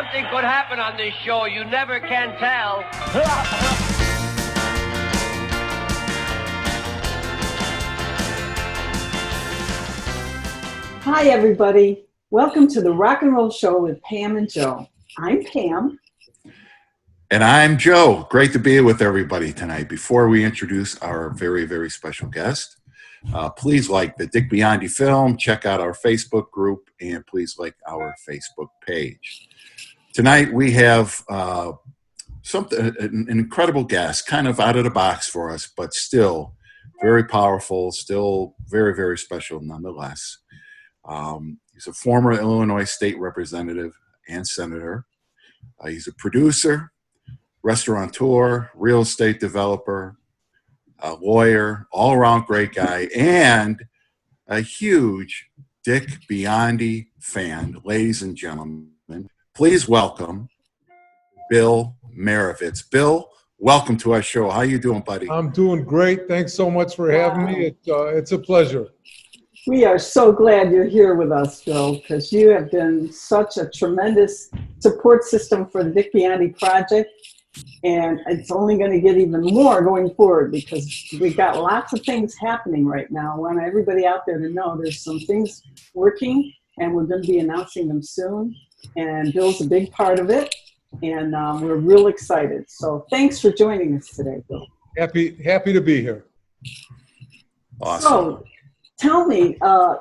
Something could happen on this show. You never can tell. Hi, everybody. Welcome to the Rock and Roll Show with Pam and Joe. I'm Pam. And I'm Joe. Great to be with everybody tonight. Before we introduce our very, very special guest, please like the Dick Biondi film, check out our Facebook group, and please like our Facebook page. Tonight we have an incredible guest, kind of out of the box for us, but still very powerful, still very, very special nonetheless. He's a former Illinois state representative and senator. He's a producer, restaurateur, real estate developer, a lawyer, all-around great guy, and a huge Dick Biondi fan. Ladies and gentlemen, please welcome Bill Marovitz. Bill, welcome to our show. How you doing, buddy? I'm doing great. Thanks so much for having me. It's a pleasure. We are so glad you're here with us, Bill, because you have been such a tremendous support system for the Dick Biondi Project. And it's only going to get even more going forward because we've got lots of things happening right now. I want everybody out there to know there's some things working, and we're going to be announcing them soon. And Bill's a big part of it, and we're real excited. So thanks for joining us today, Bill. Happy to be here. Awesome. So tell me, I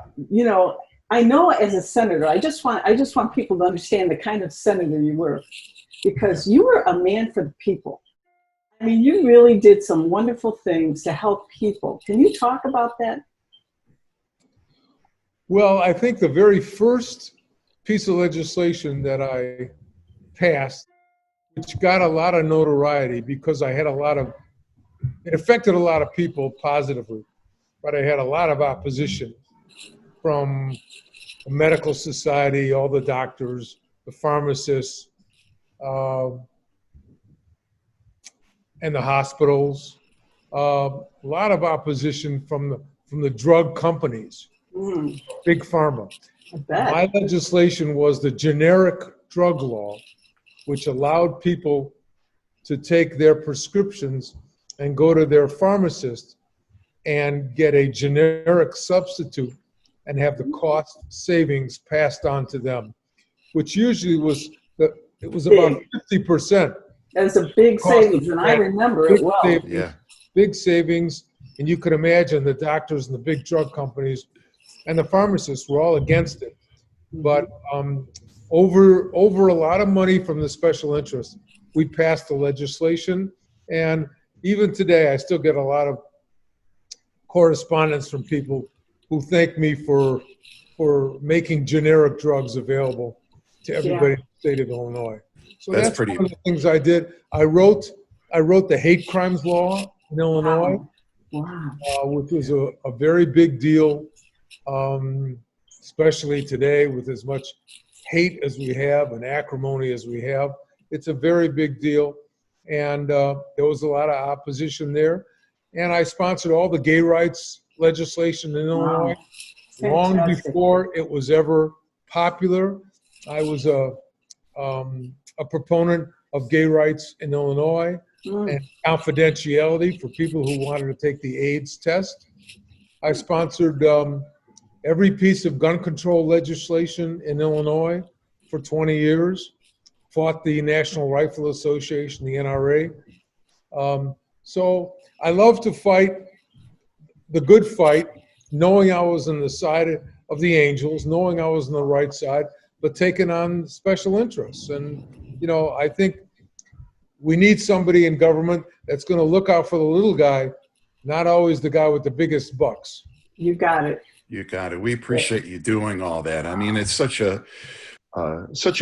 know as a senator, I just want people to understand the kind of senator you were. Because you were a man for the people. I mean, you really did some wonderful things to help people. Can you talk about that? Well, I think the very first piece of legislation that I passed, which got a lot of notoriety because it affected a lot of people positively, but I had a lot of opposition from the medical society, all the doctors, the pharmacists, and the hospitals, a lot of opposition from the drug companies, big pharma. My legislation was the generic drug law, which allowed people to take their prescriptions and go to their pharmacist and get a generic substitute and have the cost savings passed on to them, which usually was about 50%. That was a big savings, and I remember it well. Big savings, and you could imagine the doctors and the big drug companies and the pharmacists were all against it. But over a lot of money from the special interest, we passed the legislation, and even today I still get a lot of correspondence from people who thank me for making generic drugs available to everybody in the state of Illinois. So that's one of the things I did. I wrote the hate crimes law in Illinois, which was a very big deal, especially today with as much hate as we have and acrimony as we have. It's a very big deal, and there was a lot of opposition there. And I sponsored all the gay rights legislation in Illinois long before it was ever popular. I was a proponent of gay rights in Illinois and confidentiality for people who wanted to take the AIDS test. I sponsored every piece of gun control legislation in Illinois for 20 years, fought the National Rifle Association, the NRA. So I love to fight the good fight, knowing I was on the side of the angels, knowing I was on the right side, but taking on special interests. And, I think we need somebody in government that's going to look out for the little guy, not always the guy with the biggest bucks. You got it. You got it. We appreciate you doing all that. I mean, it's such a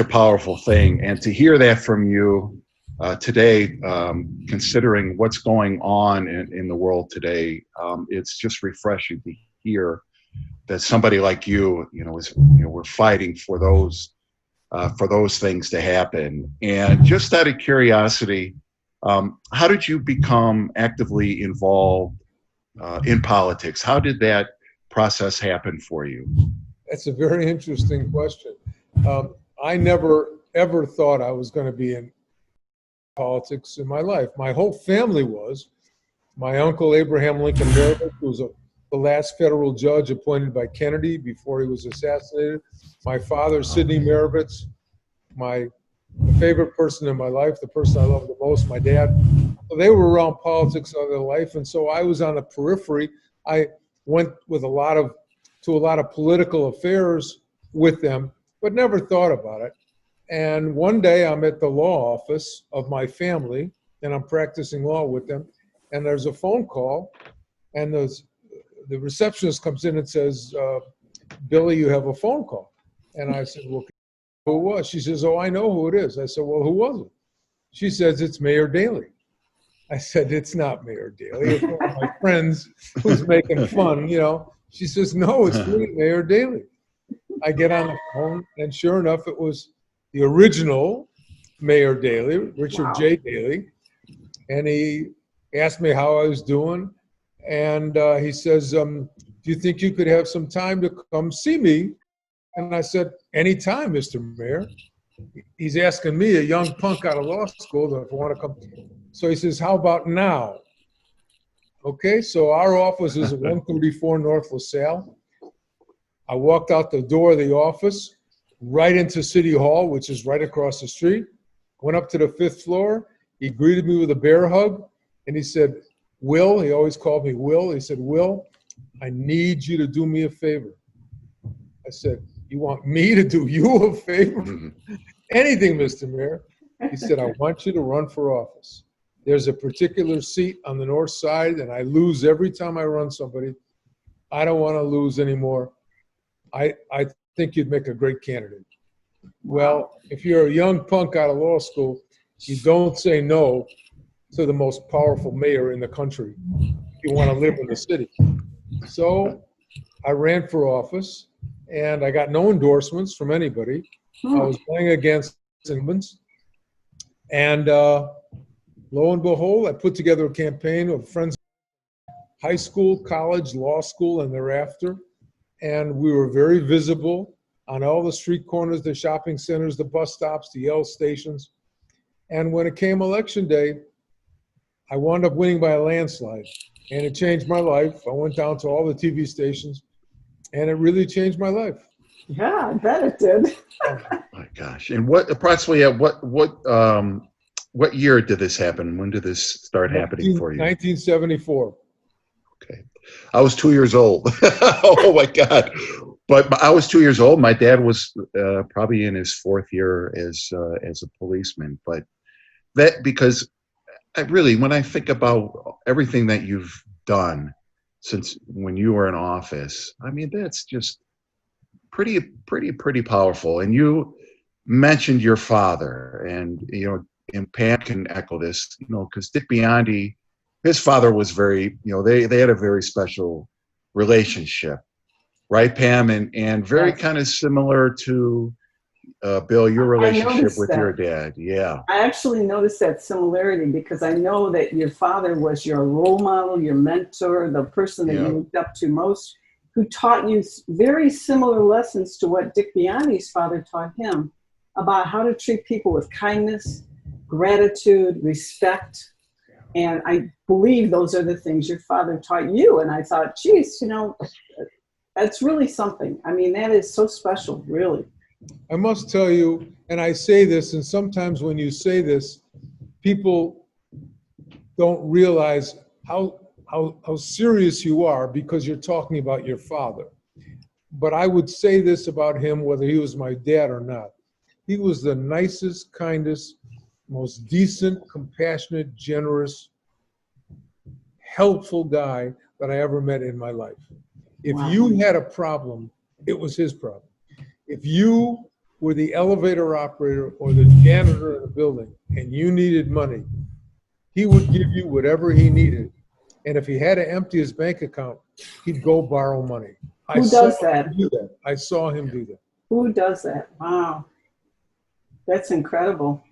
powerful thing. And to hear that from you today, considering what's going on in the world today, it's just refreshing to hear that somebody like you, we're fighting for those things to happen. And just out of curiosity, how did you become actively involved in politics? How did that process happen for you? That's a very interesting question. I never ever thought I was going to be in politics in my life. My whole family was. My uncle Abraham Lincoln Marovitz was the last federal judge appointed by Kennedy before he was assassinated. My father, Sidney Marovitz, the favorite person in my life, the person I loved the most, my dad. So they were around politics all their life, and so I was on the periphery. I went with to a lot of political affairs with them, but never thought about it. And one day I'm at the law office of my family, and I'm practicing law with them, and there's a phone call, and the receptionist comes in and says, Billy, you have a phone call. And I said, well, who it was? She says, oh, I know who it is. I said, well, who was it? She says, it's Mayor Daley. I said, it's not Mayor Daley. It's one of my friends who's making fun, you know. She says, no, it's me, Mayor Daley. I get on the phone, and sure enough, it was the original Mayor Daley, Richard Wow. J. Daley. And he asked me how I was doing. And he says, do you think you could have some time to come see me? And I said, anytime, Mr. Mayor. He's asking me, a young punk out of law school, if I want to come. So he says, how about now? Okay, so our office is at 134 North LaSalle. I walked out the door of the office, right into City Hall, which is right across the street. Went up to the 5th floor. He greeted me with a bear hug, and he said, Will, he always called me Will. He said, Will, I need you to do me a favor. I said, you want me to do you a favor? Anything, Mr. Mayor. He said, I want you to run for office. There's a particular seat on the north side, and I lose every time I run somebody. I don't want to lose anymore. I think you'd make a great candidate. Well, if you're a young punk out of law school, you don't say no to the most powerful mayor in the country if you want to live in the city. So I ran for office, and I got no endorsements from anybody. I was playing against incumbents. And lo and behold, I put together a campaign of friends, high school, college, law school, and thereafter. And we were very visible on all the street corners, the shopping centers, the bus stops, the L stations. And when it came election day, I wound up winning by a landslide. And it changed my life. I went down to all the TV stations, and it really changed my life. Yeah, I bet it did. Oh my gosh! And what approximately at what year did this happen? When did this start happening for you? 1974. Okay, I was 2 years old. Oh my God! But I was 2 years old. My dad was probably in his 4th year as a policeman. But that because I really, when I think about everything that you've done since when you were in office, I mean that's just pretty powerful. And you mentioned your father, and and Pam can echo this, because Dick Biondi, his father was very, they had a very special relationship, right, Pam? And very kind of similar to Bill, your relationship with your dad. Yeah. I actually noticed that similarity because I know that your father was your role model, your mentor, the person that you looked up to most, who taught you very similar lessons to what Dick Biondi's father taught him about how to treat people with kindness, gratitude, respect. And I believe those are the things your father taught you. And I thought, geez, that's really something. I mean, that is so special, really. I must tell you, and I say this, and sometimes when you say this, people don't realize how serious you are because you're talking about your father. But I would say this about him, whether he was my dad or not. He was the nicest, kindest, most decent, compassionate, generous, helpful guy that I ever met in my life. If you had a problem, it was his problem. If you were the elevator operator or the janitor in the building and you needed money, he would give you whatever he needed. And if he had to empty his bank account, he'd go borrow money. Who does that? I saw him do that. Who does that? Wow. That's incredible.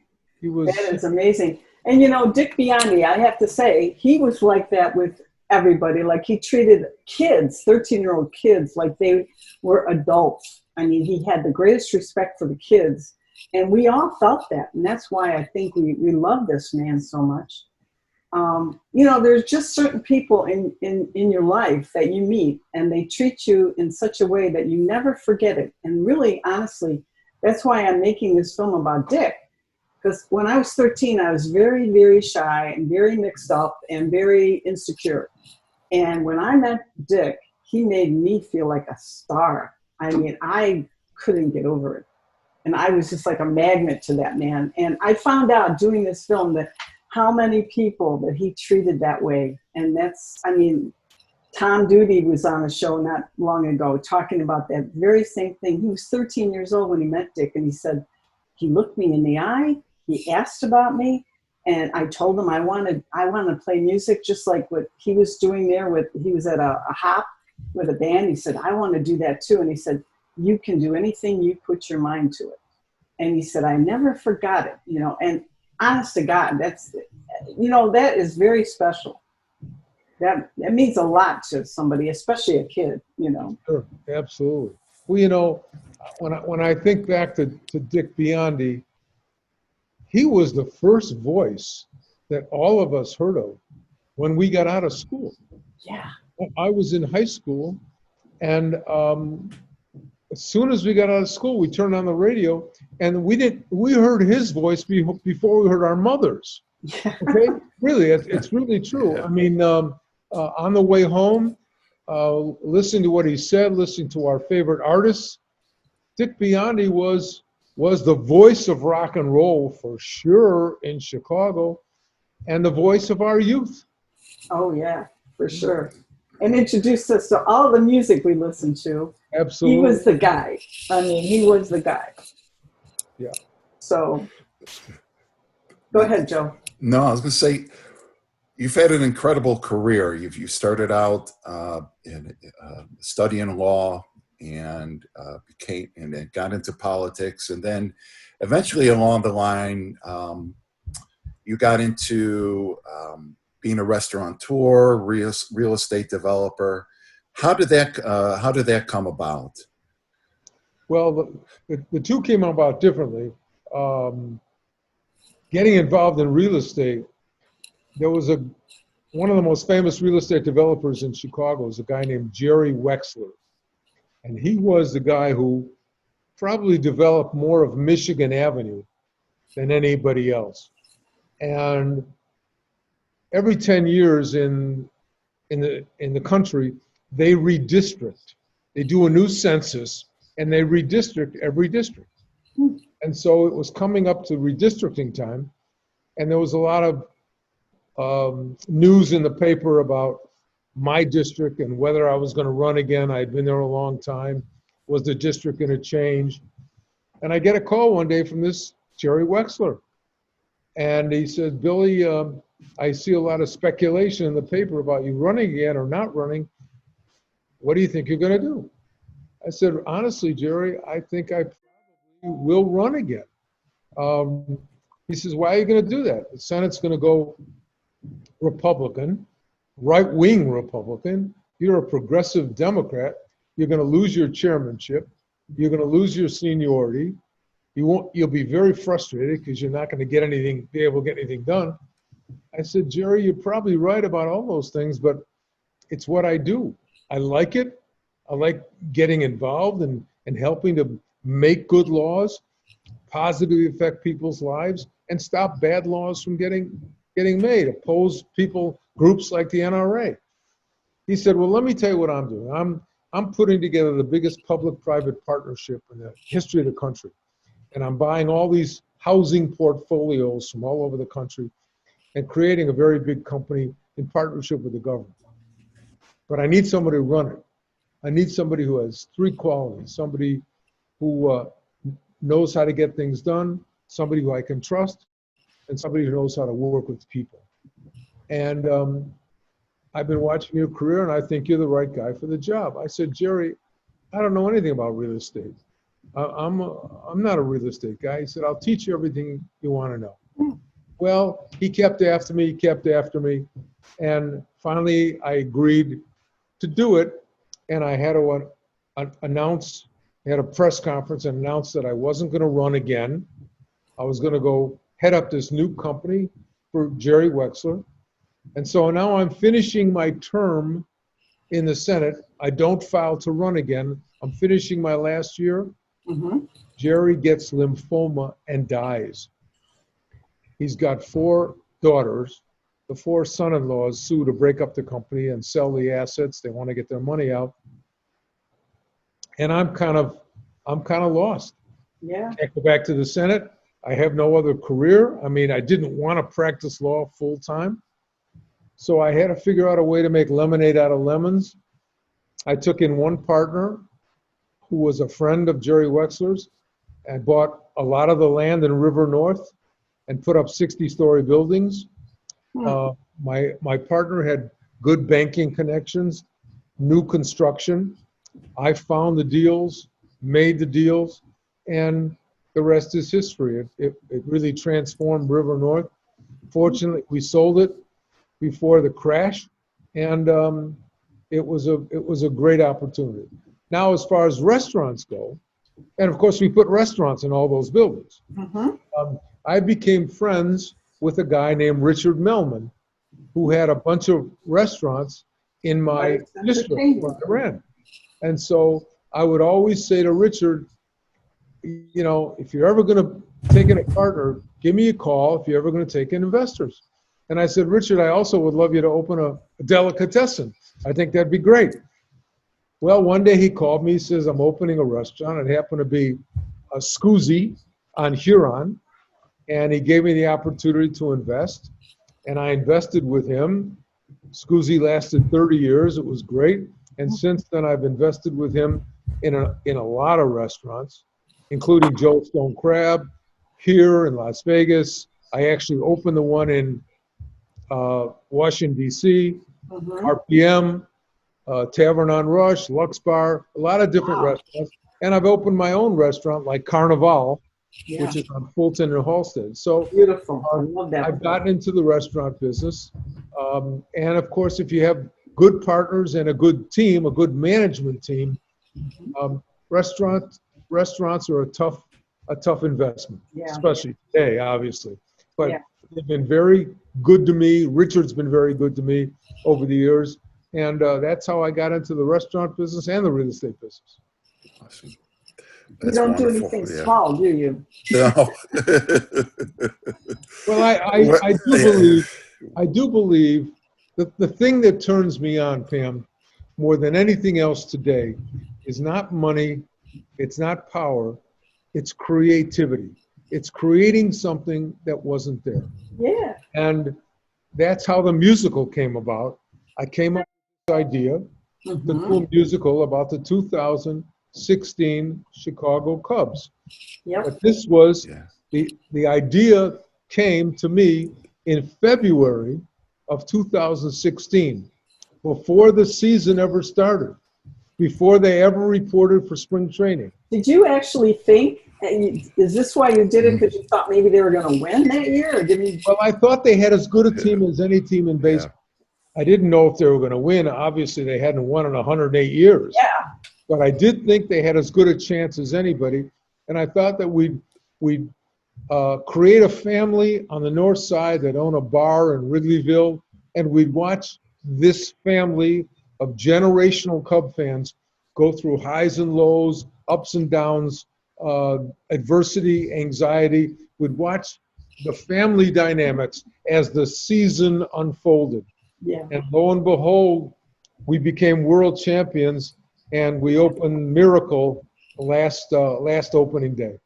That is amazing. And Dick Biondi, I have to say, he was like that with everybody. Like he treated kids, 13-year-old kids, like they were adults. I mean, he had the greatest respect for the kids. And we all felt that. And that's why I think we love this man so much. You know, there's just certain people in your life that you meet, and they treat you in such a way that you never forget it. And really, honestly, that's why I'm making this film about Dick. Because when I was 13, I was very, very shy and very mixed up and very insecure. And when I met Dick, he made me feel like a star. I mean, I couldn't get over it. And I was just like a magnet to that man. And I found out doing this film that how many people that he treated that way. And that's, I mean, Tom Duty was on a show not long ago talking about that very same thing. He was 13 years old when he met Dick, and he said, he looked me in the eye, he asked about me, and I told him I wanted to play music just like what he was doing there he was at a hop with a band. He said, I want to do that too. And he said, you can do anything you put your mind to it. And he said, I never forgot it, you know, and honest to God, that's, you know, that is very special. That means a lot to somebody, especially a kid, you know. Sure, absolutely. Well, you know, when I think back to Dick Biondi, he was the first voice that all of us heard of when we got out of school. Yeah. I was in high school, and as soon as we got out of school, we turned on the radio, and we heard his voice before we heard our mother's. Yeah. Okay, really, it's really true. I mean, on the way home, listening to what he said, listening to our favorite artists, Dick Biondi was the voice of rock and roll for sure in Chicago, and the voice of our youth. Oh yeah, for sure. And introduced us to all the music we listened to. Absolutely. He was the guy. I mean, he was the guy. Yeah. So, go ahead, Joe. No, I was going to say, you've had an incredible career. You started out in studying law and then got into politics, and then eventually along the line, you got into being a restaurateur, real estate developer. How did that come about? Well, the two came about differently. Getting involved in real estate, there was one of the most famous real estate developers in Chicago is a guy named Jerry Wexler. And he was the guy who probably developed more of Michigan Avenue than anybody else. And every 10 years in the country, they redistrict. They do a new census, and they redistrict every district. And so it was coming up to redistricting time, and there was a lot of news in the paper about my district and whether I was going to run again. I'd been there a long time. Was the district going to change? And I get a call one day from this Jerry Wexler. And he said, Billy, I see a lot of speculation in the paper about you running again or not running. What do you think you're going to do? I said, honestly, Jerry, I think I probably will run again. He says, why are you going to do that? The Senate's going to go Republican, right-wing Republican. You're a progressive Democrat. You're going to lose your chairmanship. You're going to lose your seniority. You'll be very frustrated because you're not going to be able to get anything done. I said, Jerry, you're probably right about all those things, but it's what I do. I like it. I like getting involved and helping to make good laws, positively affect people's lives, and stop bad laws from getting made, oppose groups like the NRA. He said, well, let me tell you what I'm doing. I'm putting together the biggest public-private partnership in the history of the country. And I'm buying all these housing portfolios from all over the country and creating a very big company in partnership with the government. But I need somebody to run it. I need somebody who has three qualities: somebody who knows how to get things done, somebody who I can trust, and somebody who knows how to work with people. And I've been watching your career, and I think you're the right guy for the job. I said, Jerry, I don't know anything about real estate. I'm not a real estate guy. He said, I'll teach you everything you want to know. Well, he kept after me, and finally I agreed to do it, and I had to announce had a press conference and announced that I wasn't going to run again. I was going to go head up this new company for Jerry Wexler. And so now I'm finishing my term in the Senate. I don't file to run again. I'm finishing my last year. Mm-hmm. Jerry gets lymphoma and dies. He's got 4 daughters. The 4 son-in-laws sue to break up the company and sell the assets. They want to get their money out. And I'm kind of lost. Yeah. Can't go back to the Senate. I have no other career. I mean, I didn't want to practice law full time. So I had to figure out a way to make lemonade out of lemons. I took in one partner who was a friend of Jerry Wexler's and bought a lot of the land in River North and put up 60-story buildings. My partner had good banking connections, new construction. I found the deals, made the deals, and the rest is history. It really transformed River North. Fortunately, we sold it before the crash, and it was a great opportunity. Now, as far as restaurants go, and of course we put restaurants in all those buildings. Mm-hmm. I became friends with a guy named Richard Melman, who had a bunch of restaurants in my district where I ran. And so I would always say to Richard, you know, if you're ever going to take in a partner, give me a call if you're ever going to take in investors. And I said, Richard, I also would love you to open a delicatessen. I think that'd be great. Well, one day he called me, he says, I'm opening a restaurant. It happened to be a Scoozy on Huron. And he gave me the opportunity to invest. And I invested with him. Scoozy lasted 30 years. It was great. And since then, I've invested with him in a lot of restaurants, including Joe Stone Crab here in Las Vegas. I actually opened the one in Washington, D.C., RPM, Tavern on Rush, Lux Bar, a lot of different restaurants. And I've opened my own restaurant like Carnival, which is on Fulton and Halsted. So Beautiful. I love that. I've gotten into the restaurant business. And of course, if you have good partners and a good team, a good management team, restaurants are a tough investment, especially today, obviously. But they've been very good to me. Richard's been very good to me over the years. And that's how I got into the restaurant business and the real estate business. Awesome. You don't do anything small, do you? No. Well, I do believe that the thing that turns me on, Pam, more than anything else today is not money, it's not power, it's creativity. It's creating something that wasn't there. Yeah. And that's how the musical came about. I came up with this idea to do a musical about the 2016 Chicago Cubs. Yep. But this was, the idea came to me in February of 2016, before the season ever started, before they ever reported for spring training. Did you actually think, is this why you did it, because you thought maybe they were going to win that year? Or did you? Well, I thought they had as good a team as any team in baseball. I didn't know if they were going to win. Obviously, they hadn't won in 108 years. Yeah. But I did think they had as good a chance as anybody. And I thought that we'd create a family on the north side that own a bar in Wrigleyville, and we'd watch this family of generational Cub fans go through highs and lows, ups and downs, adversity, anxiety. We'd watch the family dynamics as the season unfolded. Yeah. And lo and behold, we became world champions, and we opened Miracle last opening day.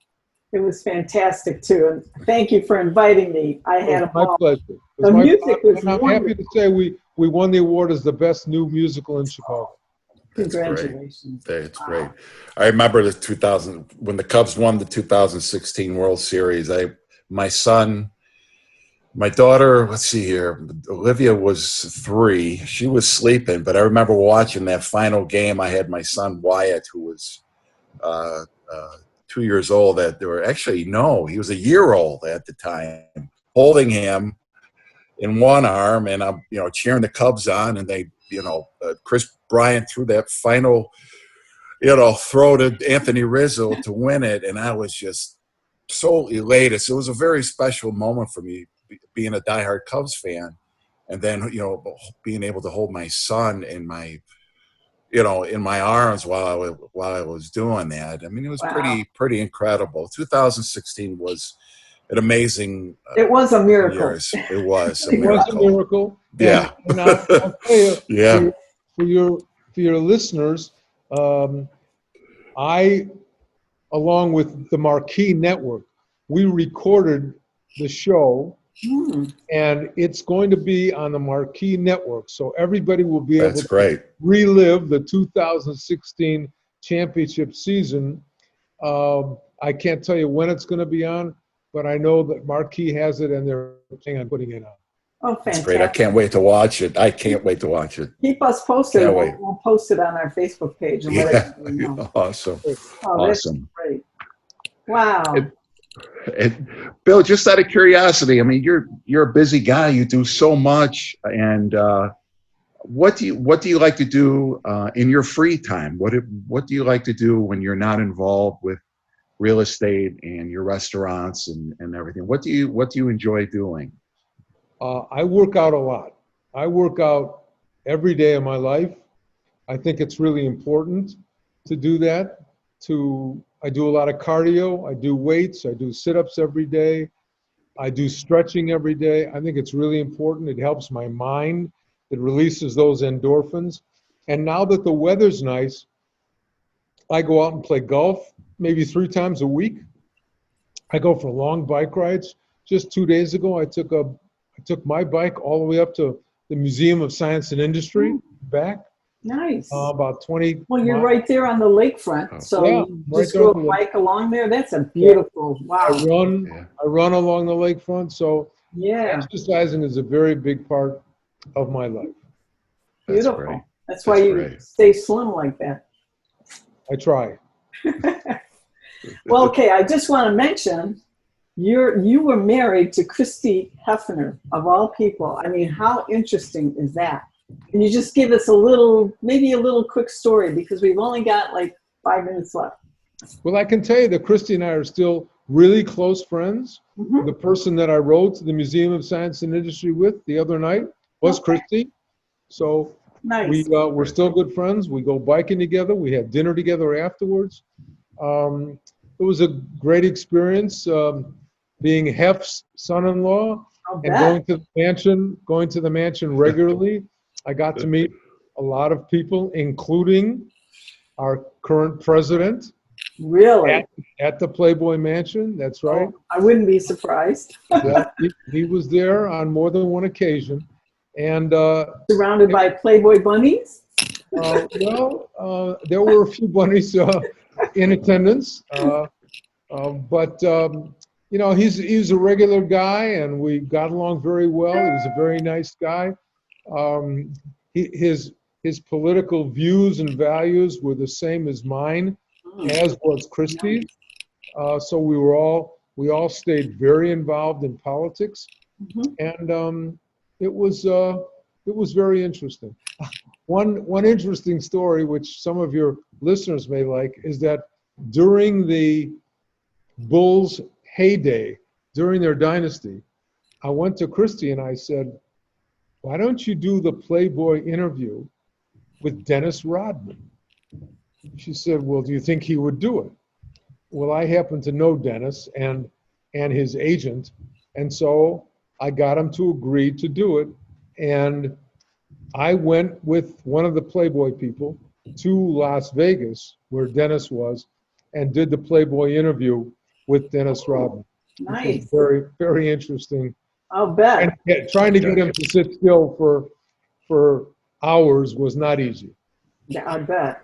It was fantastic too, and thank you for inviting me. I had a My ball. pleasure. The music was I'm happy to say we won the award as the best new musical in Chicago. Congratulations. It's great. I remember the 2000 when the Cubs won the 2016 World Series. My daughter, let's see here, Olivia was 3. She was sleeping, but I remember watching that final game. I had my son Wyatt, who was 2 years old. He was a year old at the time, holding him in one arm, and I'm cheering the Cubs on, and they Chris Bryant threw that final throw to Anthony Rizzo to win it, and I was just so elated. So it was a very special moment for me, being a diehard Cubs fan, and then being able to hold my son in my arms while I was doing that. I mean, it was pretty incredible. 2016 was an amazing. It was a miracle. Years. It was a It miracle. was a miracle. Yeah. And I'll tell you, Yeah. for your listeners, I, along with the Marquee Network, we recorded the show, and it's going to be on the Marquee Network, so everybody will be able to relive the 2016 championship season. I can't tell you when it's going to be on, but I know that Marquee has it, and they're planning on putting it on. Oh, fantastic. That's great. I can't wait to watch it. Keep us posted. We'll post it on our Facebook page. And let everyone know. Awesome. Oh, that's great. Wow. And Bill, just out of curiosity, I mean, you're a busy guy. You do so much, and what do you like to do in your free time? What do you like to do when you're not involved with real estate and your restaurants and everything? What do you enjoy doing? I work out a lot. I work out every day of my life. I think it's really important to do that. I do a lot of cardio. I do weights. I do sit-ups every day. I do stretching every day. I think it's really important. It helps my mind. It releases those endorphins. And now that the weather's nice, I go out and play golf maybe 3 times a week. I go for long bike rides. Just 2 days ago, I took my bike all the way up to the Museum of Science and Industry, back. Nice. About 20 Well, you're miles. right there on the lakefront, so you just go bike along there. That's a beautiful, wow. I run along the lakefront, so yeah, exercising is a very big part of my life. Beautiful. That's why you stay slim like that. I try. Well, okay, I just want to mention you were married to Christy Hefner, of all people. I mean, how interesting is that? Can you just give us maybe a little quick story, because we've only got like 5 minutes left. Well, I can tell you that Christy and I are still really close friends. Mm-hmm. The person that I rode to the Museum of Science and Industry with the other night was Christy. So nice. We're still good friends. We go biking together. We had dinner together afterwards. It was a great experience being Hef's son-in-law and going to the mansion regularly. I got to meet a lot of people, including our current president. Really? At the Playboy Mansion, that's right. Oh, I wouldn't be surprised. Yeah, he was there on more than one occasion. And surrounded by Playboy bunnies? There were a few bunnies in attendance. But he's a regular guy, and we got along very well. He was a very nice guy. His political views and values were the same as mine, as was Christy's. So we all stayed very involved in politics, and it was very interesting. One interesting story, which some of your listeners may like, is that during the Bulls' heyday, during their dynasty, I went to Christy and I said, "Why don't you do the Playboy interview with Dennis Rodman?" She said, "Well, do you think he would do it?" Well, I happen to know Dennis and his agent, and so I got him to agree to do it. And I went with one of the Playboy people to Las Vegas, where Dennis was, and did the Playboy interview with Dennis Rodman. Nice. Very, very interesting. I'll bet. And trying to get him to sit still for hours was not easy. Yeah, I bet.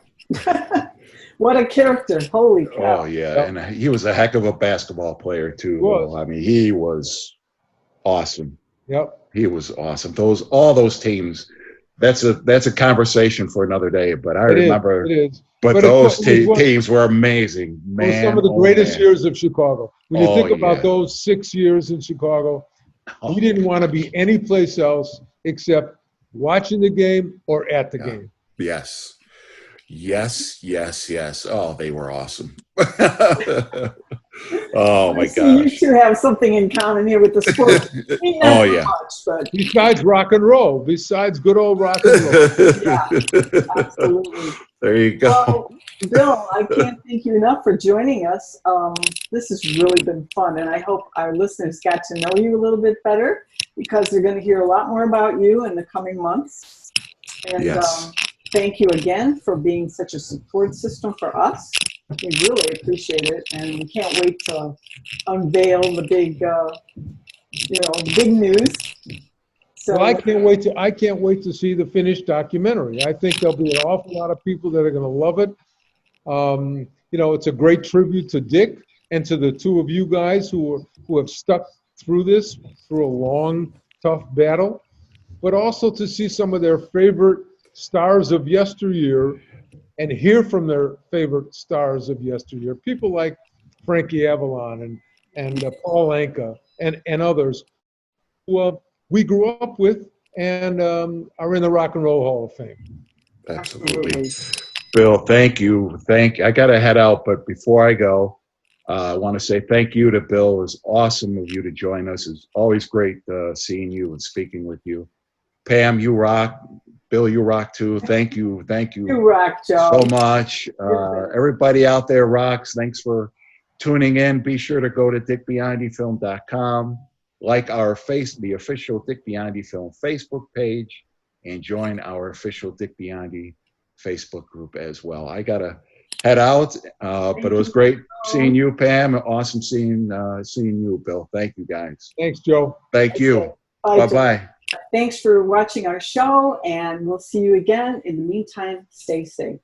What a character. Holy cow. Oh, yeah. Yep. And he was a heck of a basketball player, too. I mean, he was awesome. Yep. He was awesome. All those teams, that's a conversation for another day. But I remember. It is. But those teams were amazing, man. It was some of the greatest years of Chicago. When you think about those 6 years in Chicago, we didn't want to be anyplace else except watching the game or at the game. Yes. Yes, yes, yes. Oh, they were awesome. Oh my I see you gosh. two have something in common here with the sport. Maybe not Oh so yeah. much, but Besides rock and roll, besides good old rock and roll. yeah, absolutely. There you go. Well, Bill, I can't thank you enough for joining us. This has really been fun, and I hope our listeners got to know you a little bit better because they're going to hear a lot more about you in the coming months. And Yes. thank you again for being such a support system for us. We really appreciate it, and we can't wait to unveil the big, the big news. So, Well, I can't wait to see the finished documentary. I think there'll be an awful lot of people that are going to love it. It's a great tribute to Dick and to the two of you guys who have stuck through this, through a long, tough battle, but also to see some of their favorite stars of yesteryear and hear from their favorite stars of yesteryear, people like Frankie Avalon and Paul Anka and others who we grew up with and are in the Rock and Roll Hall of Fame. Absolutely. Bill, thank you. I got to head out, but before I go, I want to say thank you to Bill. It was awesome of you to join us. It's always great seeing you and speaking with you. Pam, you rock. Bill, you rock too. Thank you. Thank you. You rock, Joe. So much. Everybody out there rocks. Thanks for tuning in. Be sure to go to dickbeyondifilm.com, like the official Dick Biondi Film Facebook page, and join our official Dick Biondi Facebook group as well. I gotta head out, but it was great seeing you, Pam. Awesome seeing you, Bill. Thank you, guys. Thanks, Joe. Thank you. Bye, Bye-bye. Thanks for watching our show, and we'll see you again. In the meantime, stay safe.